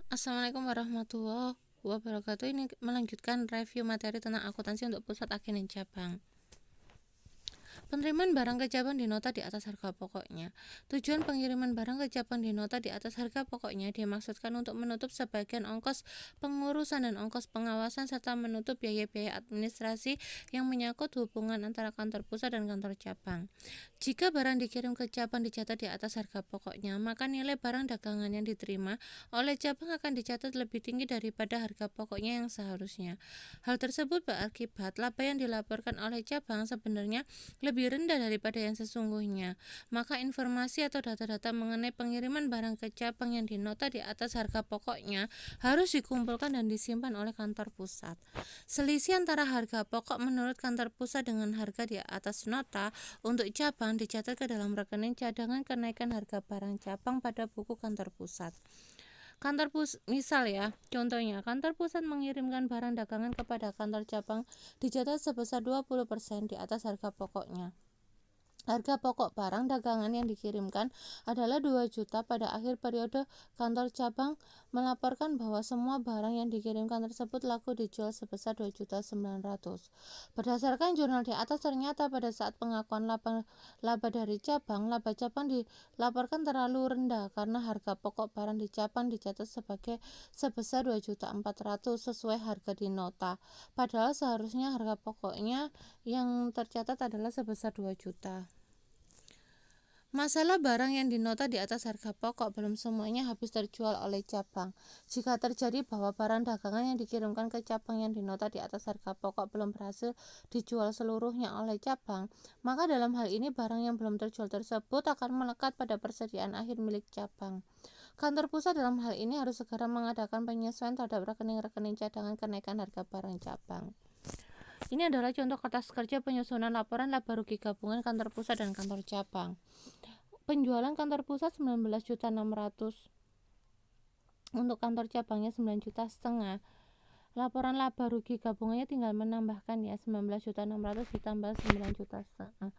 Assalamualaikum warahmatullahi wabarakatuh. Ini melanjutkan review materi tentang akuntansi untuk pusat, agen, dan cabang. Penerimaan barang ke cabang di nota di atas harga pokoknya. Tujuan pengiriman barang ke cabang di nota di atas harga pokoknya dimaksudkan untuk menutup sebagian ongkos pengurusan dan ongkos pengawasan serta menutup biaya-biaya administrasi yang menyangkut hubungan antara kantor pusat dan kantor cabang. Jika barang dikirim ke cabang dicatat di atas harga pokoknya, maka nilai barang dagangan yang diterima oleh cabang akan dicatat lebih tinggi daripada harga pokoknya yang seharusnya. Hal tersebut berakibat laba yang dilaporkan oleh cabang sebenarnya lebih rendah daripada yang sesungguhnya. Maka informasi atau data-data mengenai pengiriman barang ke cabang yang dinota di atas harga pokoknya harus dikumpulkan dan disimpan oleh kantor pusat. Selisih antara harga pokok menurut kantor pusat dengan harga di atas nota untuk cabang dicatat ke dalam rekening cadangan kenaikan harga barang cabang pada buku kantor pusat. Contohnya, kantor pusat mengirimkan barang dagangan kepada kantor cabang dicatat sebesar 20% di atas harga pokoknya. Harga pokok barang dagangan yang dikirimkan adalah 2 juta. Pada akhir periode, kantor cabang melaporkan bahwa semua barang yang dikirimkan tersebut laku dijual sebesar 2.900.000. Berdasarkan jurnal di atas, ternyata pada saat pengakuan laba dari cabang, laba cabang dilaporkan terlalu rendah karena harga pokok barang di cabang dicatat sebesar 2.400.000 sesuai harga di nota. Padahal seharusnya harga pokoknya yang tercatat adalah sebesar 2 juta. Masalah barang yang dinota di atas harga pokok belum semuanya habis terjual oleh cabang. Jika terjadi bahwa barang dagangan yang dikirimkan ke cabang yang dinota di atas harga pokok belum berhasil dijual seluruhnya oleh cabang, maka dalam hal ini barang yang belum terjual tersebut akan melekat pada persediaan akhir milik cabang. Kantor pusat dalam hal ini harus segera mengadakan penyesuaian terhadap rekening-rekening cadangan kenaikan harga barang cabang. Ini adalah contoh kertas kerja penyusunan laporan laba rugi gabungan kantor pusat dan kantor cabang. Penjualan kantor pusat 19.600.000, untuk kantor cabangnya 9.500.000. Laporan laba rugi gabungannya tinggal menambahkan ya, 19.600.000 ditambah 9.500.000.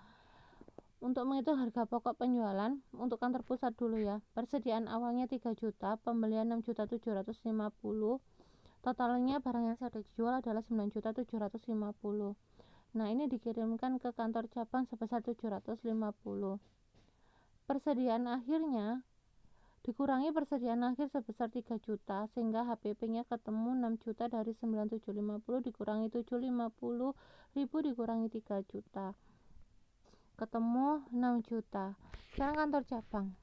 Untuk menghitung harga pokok penjualan untuk kantor pusat dulu ya. Persediaan awalnya 3 juta, pembelian 6.750.000. Totalnya barang yang sudah dijual adalah 9.750.000. Nah, ini dikirimkan ke kantor cabang sebesar 750. Persediaan akhirnya dikurangi persediaan akhir sebesar 3 juta sehingga HPP-nya ketemu 6 juta dari 9.750 dikurangi 750.000 dikurangi 3 juta. Ketemu 6 juta. Sekarang kantor cabang.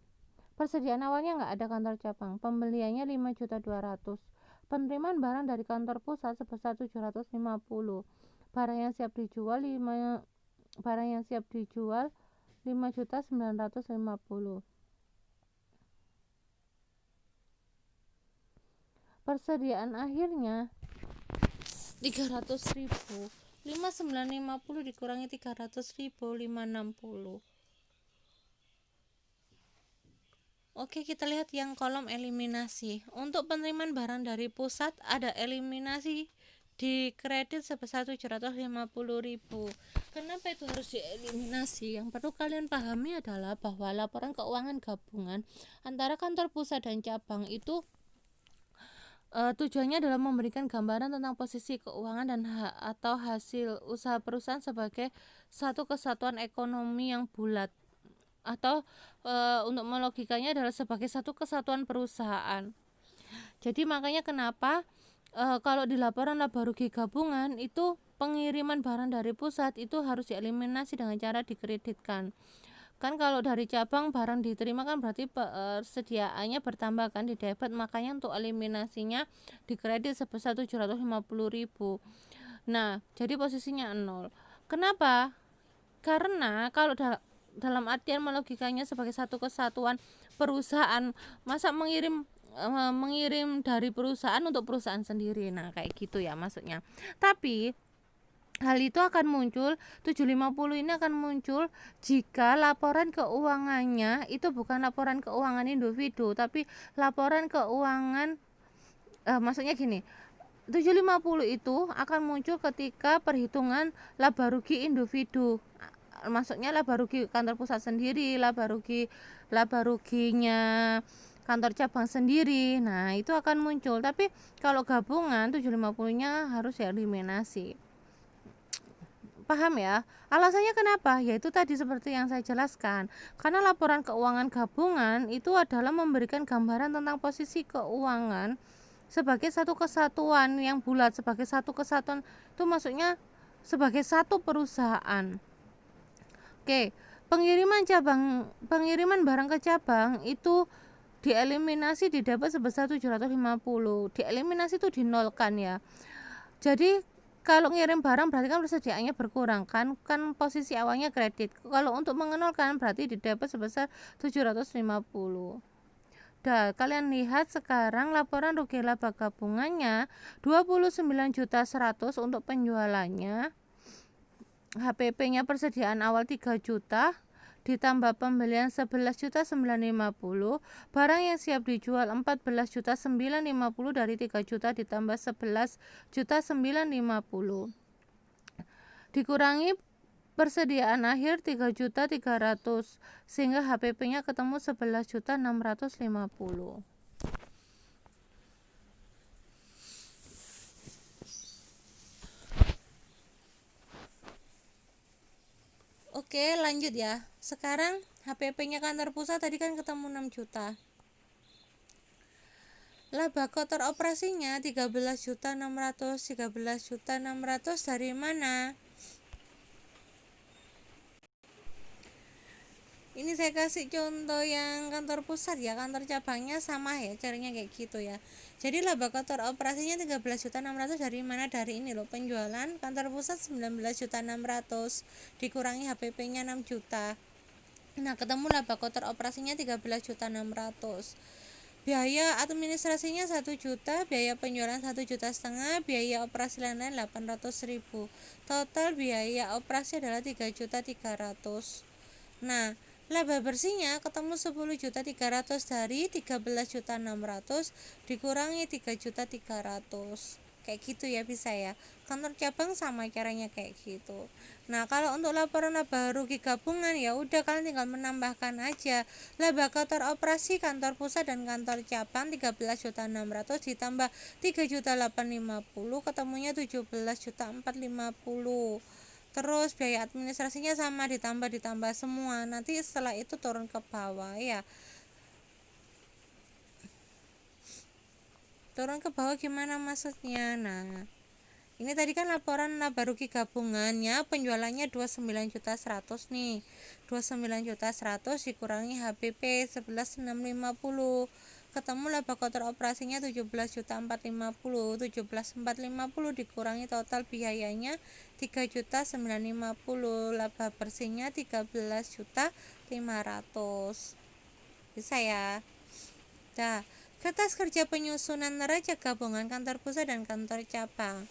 Persediaan awalnya nggak ada kantor cabang. Pembeliannya 5.200.000. Penerimaan barang dari kantor pusat sebesar 750. Barang yang siap dijual 5.950.000. Persediaan akhirnya 300.000. 5.950 dikurangi 300.000, 560. Oke, kita lihat yang kolom eliminasi. Untuk penerimaan barang dari pusat ada eliminasi di kredit sebesar 750.000. Kenapa itu harus dieliminasi? Yang perlu kalian pahami adalah bahwa laporan keuangan gabungan antara kantor pusat dan cabang itu tujuannya adalah memberikan gambaran tentang posisi keuangan dan atau hasil usaha perusahaan sebagai satu kesatuan ekonomi yang bulat, atau untuk melogikanya adalah sebagai satu kesatuan perusahaan. Jadi makanya kenapa kalau di laporan laba rugi gabungan itu pengiriman barang dari pusat itu harus dieliminasi dengan cara dikreditkan. Kan kalau dari cabang barang diterima kan berarti persediaannya bertambah kan, di debit, makanya untuk eliminasinya dikredit sebesar 750.000. Nah, jadi posisinya 0. Kenapa? Karena kalau dalam artian melogikanya sebagai satu kesatuan perusahaan, masa mengirim dari perusahaan untuk perusahaan sendiri. Nah, kayak gitu ya maksudnya. Tapi hal itu akan muncul, 750 ini akan muncul jika laporan keuangannya itu bukan laporan keuangan individu, tapi laporan keuangan maksudnya gini, 750 itu akan muncul ketika perhitungan laba rugi individu. Maksudnya laba rugi kantor pusat sendiri, laba ruginya kantor cabang sendiri, nah itu akan muncul. Tapi kalau gabungan 750-nya harus dieliminasi. Paham ya? Alasannya kenapa? Yaitu tadi seperti yang saya jelaskan. Karena laporan keuangan gabungan itu adalah memberikan gambaran tentang posisi keuangan sebagai satu kesatuan yang bulat, sebagai satu kesatuan itu maksudnya sebagai satu perusahaan. Oke, pengiriman barang ke cabang itu dieliminasi didapat sebesar 750. Dieliminasi itu dinolkan ya. Jadi kalau ngirim barang berarti kan persediaannya berkurang kan posisi awalnya kredit. Kalau untuk mengenolkan berarti didapat sebesar 750. Dah, kalian lihat sekarang laporan rugi laba gabungannya 29.100.000 untuk penjualannya. HPP-nya persediaan awal 3 juta ditambah pembelian 11.950, barang yang siap dijual 14.950 dari 3 juta ditambah 11.950 dikurangi persediaan akhir 3.300 sehingga HPP-nya ketemu 11.650. Oke, lanjut ya. Sekarang HPP-nya kantor pusat tadi kan ketemu 6 juta. Laba kotor operasinya 13.600. 13.600 dari mana? Ini saya kasih contoh yang kantor pusat ya, kantor cabangnya sama ya, caranya kayak gitu ya. Jadi laba kotor operasinya 13.600 dari mana? Dari ini loh, penjualan kantor pusat 19.600 dikurangi HPP-nya 6 juta. Nah, ketemu laba kotor operasinya 13.600. Biaya administrasinya 1 juta, biaya penjualan 1,5 juta, biaya operasi lain-lain 800.000. Total biaya operasi adalah 3.300.000. Nah, laba bersihnya ketemu 10.300.000 dari 13.600 dikurangi 3.300. Kayak gitu ya, bisa ya. Kantor cabang sama caranya kayak gitu. Nah, kalau untuk laporan laba rugi gabungan ya udah kalian tinggal menambahkan aja. Laba kotor operasi kantor pusat dan kantor cabang 13.600 ditambah 3.850 ketemunya 17.450. Terus biaya administrasinya sama, ditambah semua. Nanti setelah itu turun ke bawah ya. Turun ke bawah gimana maksudnya? Nah, ini tadi kan laporan laba rugi gabungannya, penjualannya 29.100.000 nih. 29.100.000 dikurangi HPP 11.650. Ketemu laba kotor operasinya 17.450. 17.450 dikurangi total biayanya 3.950. Laba bersihnya 13.500. Bisa ya? Dah, kertas kerja penyusunan neraca gabungan kantor pusat dan kantor cabang.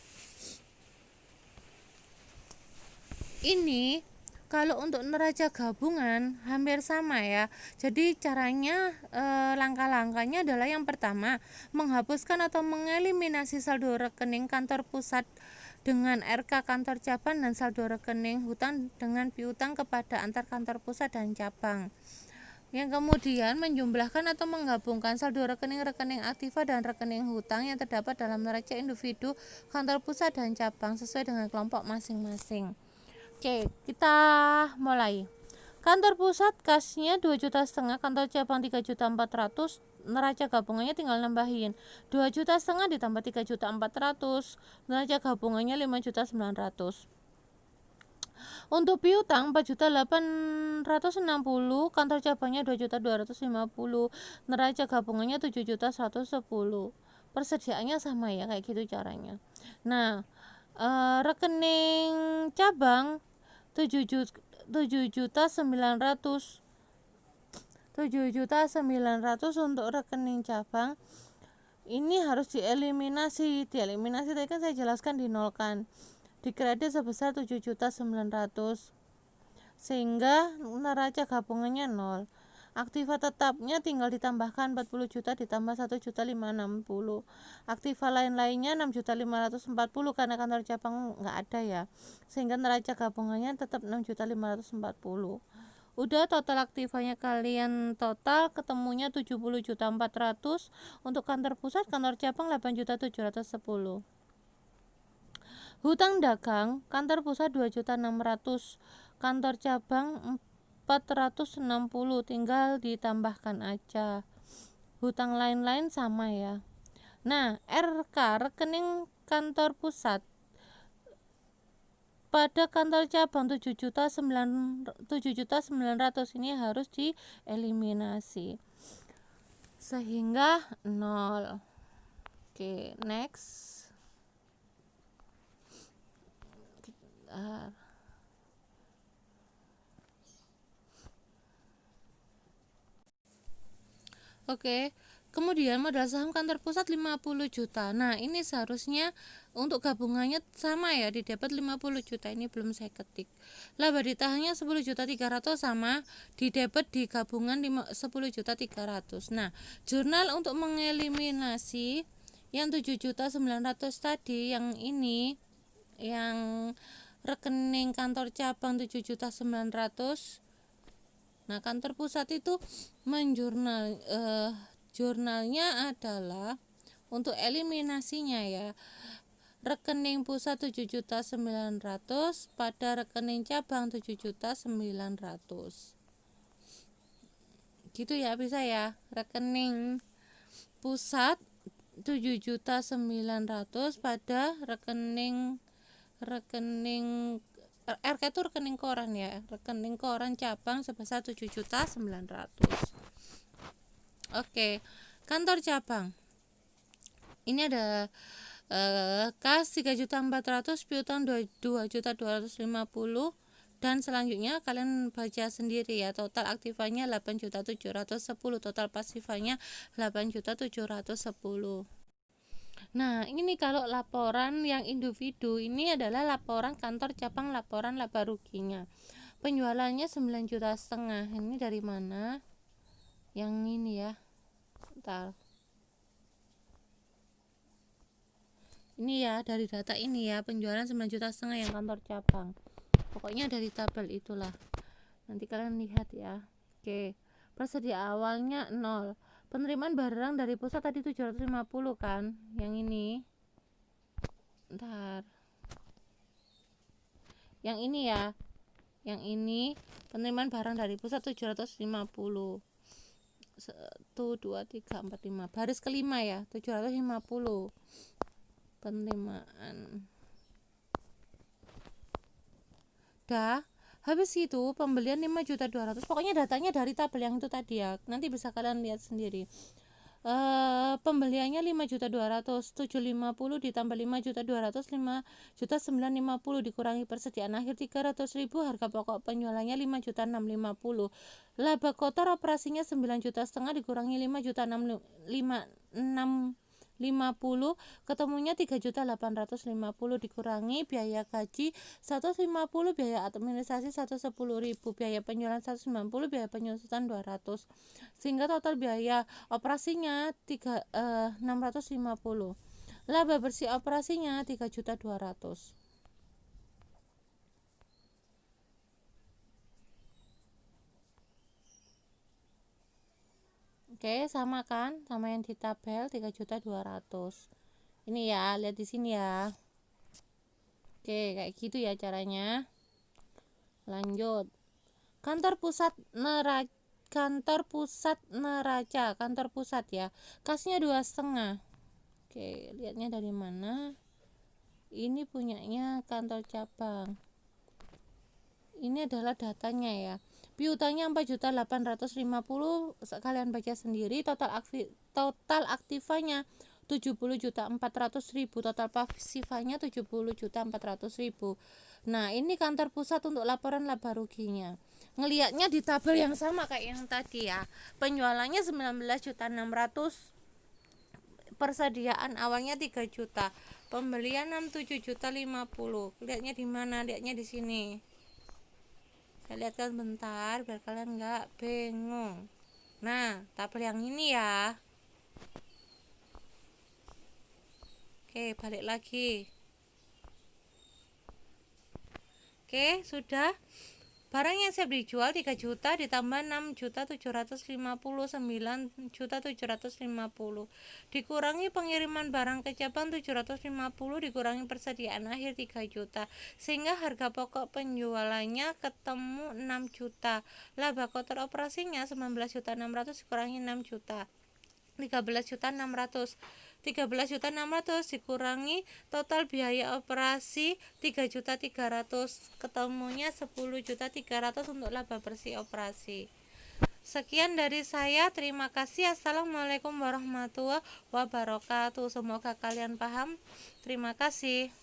Ini kalau untuk neraca gabungan hampir sama ya. Jadi caranya langkah-langkahnya adalah yang pertama, menghapuskan atau mengeliminasi saldo rekening kantor pusat dengan RK kantor cabang dan saldo rekening hutang dengan piutang kepada antar kantor pusat dan cabang. Yang kemudian menjumlahkan atau menggabungkan saldo rekening-rekening aktiva dan rekening hutang yang terdapat dalam neraca individu kantor pusat dan cabang sesuai dengan kelompok masing-masing. Oke, kita mulai. Kantor pusat kasnya 2,5 juta, kantor cabang 3.400.000, neraca gabungannya tinggal nambahin 2,5 juta ditambah 3.400.000, neraca gabungannya 5.900.000. Untuk piutang 4.860, kantor cabangnya 2.250, neraca gabungannya 7.110. Persediaannya sama ya, kayak gitu caranya. Nah, rekening cabang 7.900.000 untuk rekening cabang ini harus dieliminasi tadi kan saya jelaskan dinolkan, dikredit sebesar 7.900.000 sehingga neraca gabungannya 0. Aktiva tetapnya tinggal ditambahkan 40 juta ditambah 1.560. Aktiva lain-lainnya 6.540 karena kantor cabang nggak ada ya, sehingga neraca gabungannya tetap 6.540. Udah, total aktifanya kalian total ketemunya 70.400.000 untuk kantor pusat, kantor cabang 8.710.000. Hutang dagang kantor pusat 2.600.000, kantor cabang 460, tinggal ditambahkan aja. Hutang lain-lain sama ya. Nah, RK rekening kantor pusat pada kantor cabang 7.900.000 ini harus dieliminasi sehingga 0. Oke, next. Oke, kemudian modal saham kantor pusat 50 juta. Nah, ini seharusnya untuk gabungannya sama ya, didapat 50 juta. Ini belum saya ketik. Laba ditahannya 10.300.000 sama, didapat di gabungan 10.300.000. Nah, jurnal untuk mengeliminasi yang 7.900.000 tadi, yang ini, yang rekening kantor cabang 7.900.000. Nah, kantor pusat itu menjurnal jurnalnya adalah untuk eliminasinya ya. Rekening pusat 7.900.000 pada rekening cabang 7.900.000. Gitu ya, bisa ya. Rekening pusat 7.900.000 pada rekening RK itu rekening koran ya, rekening koran cabang sebesar 7.900.000. Oke, kantor cabang ini ada kas 3.400.000, piutang 2.250.000, dan selanjutnya kalian baca sendiri ya. Total aktifanya 8.710.000, total pasifanya 8.710.000. Nah, ini kalau laporan yang individu ini adalah laporan kantor cabang, laporan laba ruginya. Penjualannya 9,5 juta. Ini dari mana? Yang ini ya. Bentar. Ini ya, dari data ini ya, penjualan 9,5 juta yang kantor cabang. Pokoknya dari tabel itulah. Nanti kalian lihat ya. Oke. Persedia awalnya 0. Penerimaan barang dari pusat tadi 750 kan, yang ini. Bentar. Yang ini ya. Yang ini penerimaan barang dari pusat 750. 1 2 3 4 5. Baris kelima ya, 750. Penerimaan. Dah. Habis itu pembelian 5.200.000. Pokoknya datanya dari tabel yang itu tadi ya. Nanti bisa kalian lihat sendiri. Pembeliannya 5.200.000, 750 ditambah 5.200.000, 5.950 dikurangi persediaan akhir 300.000, harga pokok penjualannya 5.650. Laba kotor operasinya 9,5 juta dikurangi 5.650, ketemunya 3.850 dikurangi biaya gaji 150, biaya administrasi 110.000, biaya penjualan 190, biaya penyusutan 200, sehingga total biaya operasinya 650. Laba bersih operasinya 3.200.000. Oke, sama kan sama yang di tabel 3.200.000. Ini ya, lihat di sini ya. Oke, kayak gitu ya caranya. Lanjut. Kantor pusat Neraca, kantor pusat ya. Kasnya 2,5. Oke, lihatnya dari mana? Ini punyanya kantor cabang. Ini adalah datanya ya. Piutangnya 4.850.000, kalian baca sendiri. Total aktifanya 70.400.000, total pasifanya 70.400.000. Nah, ini kantor pusat untuk laporan laba ruginya. Ngelihatnya di tabel yang sama kayak yang tadi ya. Penjualannya 19.600.000, persediaan awalnya 3 juta, pembelian 67.050. Lihatnya di mana? Lihatnya di sini. Saya lihatkan bentar biar kalian nggak bingung. Nah, tabel yang ini ya. Oke, balik lagi. Oke, sudah. Barang yang siap dijual 3 juta ditambah 6.759.750 dikurangi pengiriman barang ke cabang 750 dikurangi persediaan akhir 3 juta sehingga harga pokok penjualannya ketemu 6 juta. Laba kotor operasinya 19.600.000 dikurangi 6 juta 13.600.000. 13.600.000 dikurangi total biaya operasi 3.300.000 ketemunya 10.300.000 untuk laba bersih operasi. Sekian dari saya, terima kasih. Assalamualaikum warahmatullahi wabarakatuh. Semoga kalian paham. Terima kasih.